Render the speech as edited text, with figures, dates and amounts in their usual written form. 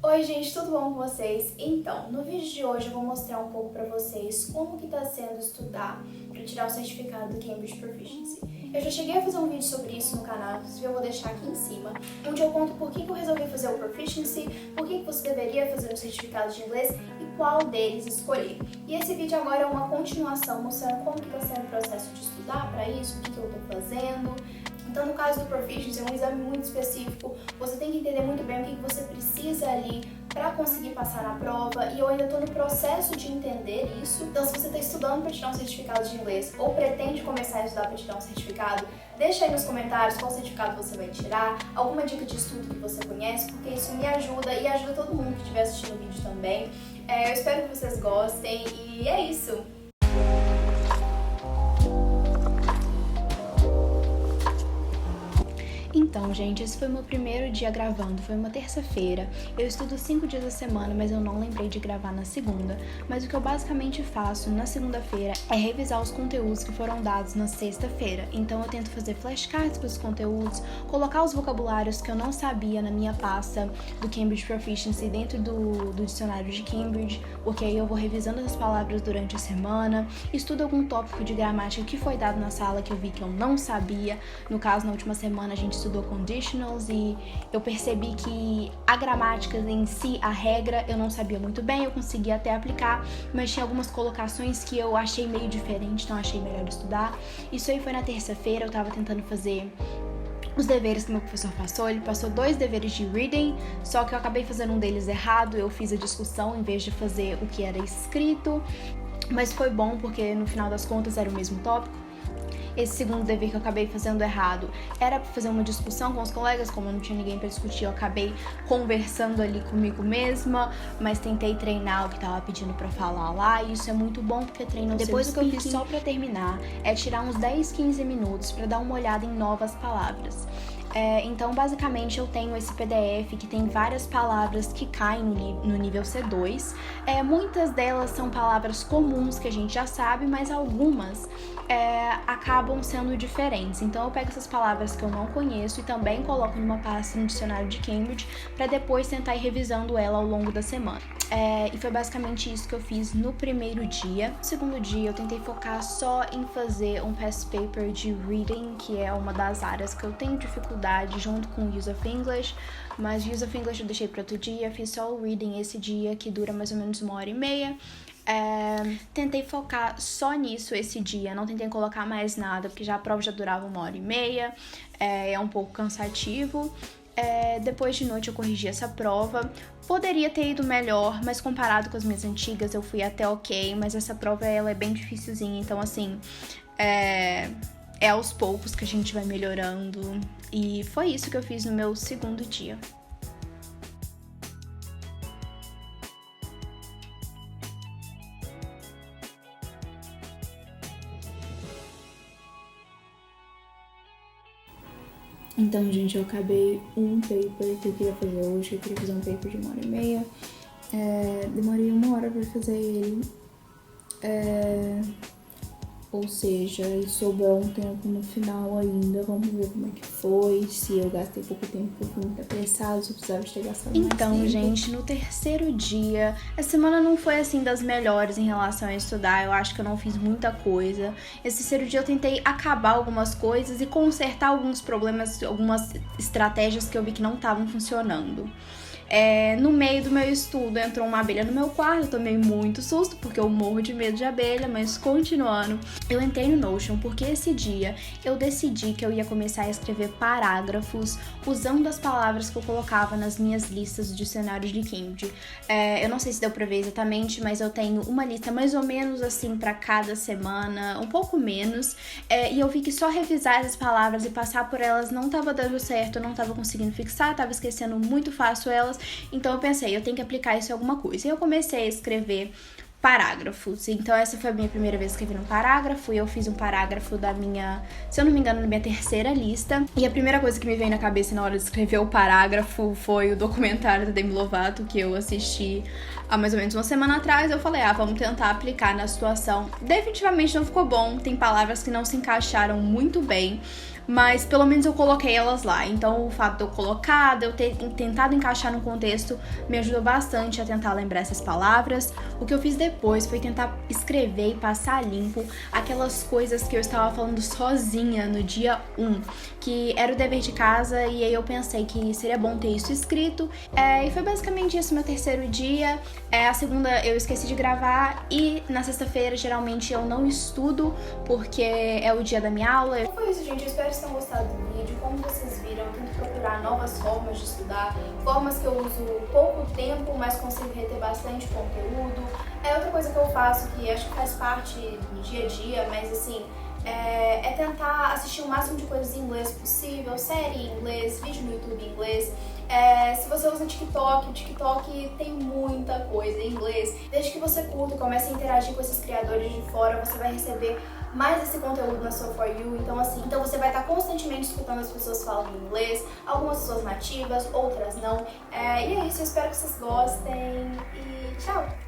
Oi gente, tudo bom com vocês? Então, no vídeo de hoje eu vou mostrar um pouco pra vocês como que tá sendo estudar para tirar o certificado do Cambridge Proficiency. Eu já cheguei a fazer um vídeo sobre isso no canal, inclusive eu vou deixar aqui em cima, onde eu conto por que eu resolvi fazer o Proficiency, por que você deveria fazer um certificado de inglês e qual deles escolher. E esse vídeo agora é uma continuação mostrando como que tá sendo o processo de estudar para isso, o que eu tô fazendo. Então, no caso do Proficiency, é um exame muito específico, você tem que entender muito bem o que você precisa ali para conseguir passar na prova, e eu ainda estou no processo de entender isso. Então, se você está estudando para tirar um certificado de inglês ou pretende começar a estudar para tirar um certificado, deixa aí nos comentários qual certificado você vai tirar, alguma dica de estudo que você conhece, porque isso me ajuda e ajuda todo mundo que estiver assistindo o vídeo também. Eu espero que vocês gostem e é isso! Então, gente, esse foi o meu primeiro dia gravando, foi uma terça-feira. Eu estudo 5 dias da semana, mas eu não lembrei de gravar na segunda. Mas o que eu basicamente faço na segunda-feira é revisar os conteúdos que foram dados na sexta-feira. Então eu tento fazer flashcards para os conteúdos, colocar os vocabulários que eu não sabia na minha pasta do Cambridge Proficiency dentro do dicionário de Cambridge, porque aí eu vou revisando as palavras durante a semana, estudo algum tópico de gramática que foi dado na sala que eu vi que eu não sabia. No caso, na última semana a gente estudou conditionals e eu percebi que a gramática em si, a regra, eu não sabia muito bem, eu conseguia até aplicar, mas tinha algumas colocações que eu achei meio diferente, então achei melhor estudar. Isso aí foi na terça-feira, eu tava tentando fazer os deveres que meu professor passou. Ele passou 2 deveres de reading, só que eu acabei fazendo um deles errado, eu fiz a discussão em vez de fazer o que era escrito, mas foi bom porque no final das contas era o mesmo tópico. Esse segundo dever que eu acabei fazendo errado era para fazer uma discussão com os colegas, como eu não tinha ninguém para discutir, eu acabei conversando ali comigo mesma, mas tentei treinar o que tava pedindo para falar lá, e isso é muito bom porque treina o Depois o que eu fiz só para terminar é tirar uns 10, 15 minutos para dar uma olhada em novas palavras. Então, basicamente, eu tenho esse PDF que tem várias palavras que caem no nível C2. Muitas delas são palavras comuns que a gente já sabe, mas algumas acabam sendo diferentes. Então, eu pego essas palavras que eu não conheço e também coloco numa pasta no dicionário de Cambridge para depois tentar ir revisando ela ao longo da semana. E foi basicamente isso que eu fiz no primeiro dia. No segundo dia, eu tentei focar só em fazer um past paper de reading, que é uma das áreas que eu tenho dificuldade junto com o Use of English, mas o Use of English eu deixei para outro dia, fiz só o reading esse dia, que dura mais ou menos 1h30. Tentei focar só nisso esse dia, não tentei colocar mais nada, porque já a prova já durava 1h30, é um pouco cansativo. Depois de noite eu corrigi essa prova. Poderia ter ido melhor, mas comparado com as minhas antigas eu fui até ok, mas essa prova ela é bem dificilzinha, então assim, é aos poucos que a gente vai melhorando. E foi isso que eu fiz no meu segundo dia. Então, gente, eu acabei um paper que eu queria fazer hoje. Eu queria fazer um paper de 1h30. Demorei 1 hora pra fazer ele. Ou seja, sobrou um tempo no final ainda. Vamos ver como é que foi. Se eu gastei pouco tempo, porque eu fui muito apressada, se eu precisava ter gastado mais tempo. Então, gente, no terceiro dia, a semana não foi assim das melhores em relação a estudar. Eu acho que eu não fiz muita coisa. Esse terceiro dia eu tentei acabar algumas coisas e consertar alguns problemas, algumas estratégias que eu vi que não estavam funcionando. No meio do meu estudo entrou uma abelha no meu quarto, eu tomei muito susto porque eu morro de medo de abelha, mas continuando, eu entrei no Notion porque esse dia eu decidi que eu ia começar a escrever parágrafos usando as palavras que eu colocava nas minhas listas do dicionário de Cambridge. Eu não sei se deu pra ver exatamente, mas eu tenho uma lista mais ou menos assim pra cada semana, um pouco menos, e eu vi que só revisar essas palavras e passar por elas não tava dando certo, eu não tava conseguindo fixar, tava esquecendo muito fácil elas. Então eu pensei, eu tenho que aplicar isso em alguma coisa. E eu comecei a escrever parágrafos. Então essa foi a minha primeira vez escrevendo um parágrafo, e eu fiz um parágrafo da minha, se eu não me engano, na minha terceira lista. E a primeira coisa que me veio na cabeça na hora de escrever o parágrafo foi o documentário da Demi Lovato, que eu assisti há mais ou menos uma semana atrás. Eu falei, vamos tentar aplicar na situação. Definitivamente não ficou bom, tem palavras que não se encaixaram muito bem. mas pelo menos eu coloquei elas lá. Então o fato de eu colocar, de eu ter tentado encaixar no contexto, me ajudou bastante a tentar lembrar essas palavras. O que eu fiz depois foi tentar escrever e passar limpo aquelas coisas que eu estava falando sozinha no dia 1, que era o dever de casa, e aí eu pensei que seria bom ter isso escrito. E foi basicamente isso, meu terceiro dia. A segunda eu esqueci de gravar, e na sexta-feira geralmente eu não estudo porque é o dia da minha aula. Então foi isso, gente. Eu espero que vocês tenham gostado do vídeo. Como vocês viram, eu tento procurar novas formas de estudar, formas que eu uso pouco tempo, mas consigo reter bastante conteúdo. Outra coisa que eu faço, que acho que faz parte do dia a dia, mas assim, é tentar assistir o máximo de coisas em inglês possível, série em inglês, vídeo no YouTube em inglês. Se você usa TikTok, o TikTok tem muita coisa em inglês. Desde que você curta e comece a interagir com esses criadores de fora, você vai receber mais esse conteúdo na sua For You. Então você vai estar constantemente escutando as pessoas falando inglês, algumas pessoas nativas, outras não. E é isso, eu espero que vocês gostem e tchau!